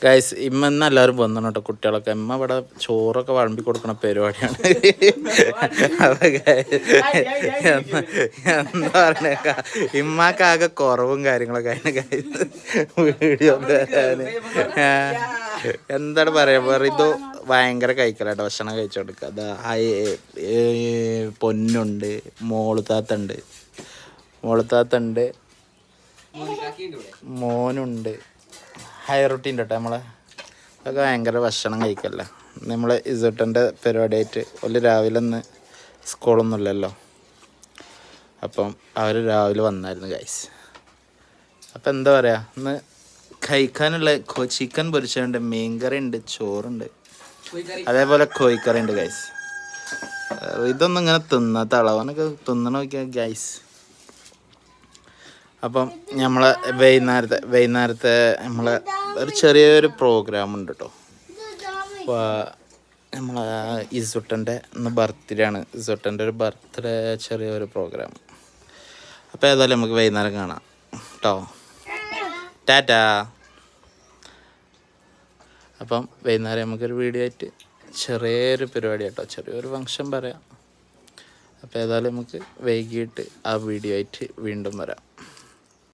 Guys ഇമ്മ എല്ലാവരും വന്നു കേട്ടോ. കുട്ടികളൊക്കെ ഇമ്മ ഇവിടെ ചോറൊക്കെ വിളമ്പി കൊടുക്കണ പരിപാടിയാണ്. എന്താ പറഞ്ഞേക്ക ഇമ്മക്കാകെ കുറവും കാര്യങ്ങളൊക്കെ അതിന് ഗൈസ് വീഡിയോ തരാന്. എന്താണ് പറയാ വെറുതെ ഭയങ്കര കഴിക്കലാട്ടോ. ഭക്ഷണം കഴിച്ചു കൊടുക്കുക. അതാ പൊന്നുണ്ട്, മോളുത്താത്തുണ്ട്, മോനുണ്ട്, ഹൈറൂട്ടിൻ്റെ കേട്ടോ നമ്മളെ. അതൊക്കെ ഭയങ്കര ഭക്ഷണം കഴിക്കല്ല. നമ്മൾ ഇസോട്ടൻ്റെ പരിപാടിയായിട്ട് ഒരു രാവിലെ ഒന്ന് സ്കൂളൊന്നുമില്ലല്ലോ, അപ്പം അവർ രാവിലെ വന്നായിരുന്നു ഗൈസ്. അപ്പം എന്താ പറയുക, ഇന്ന് കഴിക്കാനുള്ള ചിക്കൻ പൊരിച്ചുണ്ട്, മീൻകറി ഉണ്ട്, ചോറുണ്ട്, അതേപോലെ കോഴിക്കറി ഉണ്ട് ഗൈസ്. ഇതൊന്നും ഇങ്ങനെ തിന്നാത്ത അളവനൊക്കെ തിന്നണ നോക്കിയാൽ ഗൈസ്. അപ്പം നമ്മളെ വൈകുന്നേരത്തെ നമ്മളെ ഒരു ചെറിയൊരു പ്രോഗ്രാം ഉണ്ട് കേട്ടോ. അപ്പോൾ നമ്മളെ ഇസുട്ടൻ്റെ ഇന്ന് ബർത്ത്ഡേ ആണ്. ഇസുട്ടൻ്റെ ഒരു ബർത്ത്ഡേ ചെറിയൊരു പ്രോഗ്രാം. അപ്പോൾ ഏതായാലും നമുക്ക് വൈകുന്നേരം കാണാം കേട്ടോ. ടാറ്റാ. അപ്പം വൈകുന്നേരം നമുക്കൊരു വീഡിയോ ആയിട്ട് ചെറിയൊരു പരിപാടി കേട്ടോ, ചെറിയൊരു ഫങ്ഷൻ പറയാം. അപ്പോൾ ഏതായാലും നമുക്ക് വൈകിട്ട് ആ വീഡിയോ ആയിട്ട് വീണ്ടും വരാം.